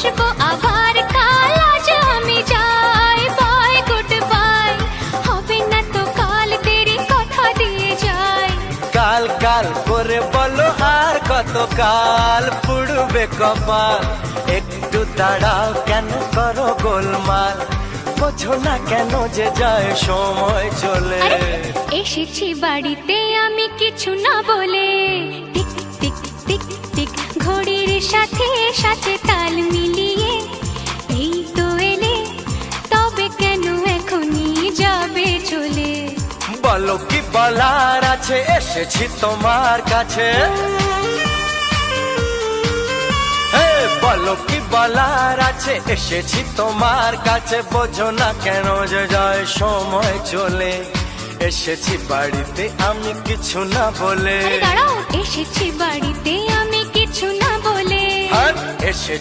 আসবো আবার কাল, আজ আমি যাই, বাই গুড বাই। হবে না তো কাল, দেরি কথা দিয়ে যাই। কাল কাল করে বলো আর কত কাল পুড়বে কপাল, একটু দাঁড়াও কেন করো গোলমাল, বোঝো না কেন যে যায় সময় চলে। আরে, এসেছি বাড়িতে আমি কিছু না বলে, টিক টিক টিক টিক ঘড়ির সাথে সাথে তাল মিলিয়ে। এই তো এলে, তবে কেন এখনই যাবে চলে? বলো কি বলার আছে, এসেছি তোমার কাছে। হে, বলো কি বলার আছে, এসেছি তোমার কাছে, বোঝো না কেন যে যায় সময় চলে। এসেছি বাড়িতে আমি কিছু না বলে। আরে দাঁড়াও, এসেছি বাড়িতে আমি কিছু না বলে। আর এসেছি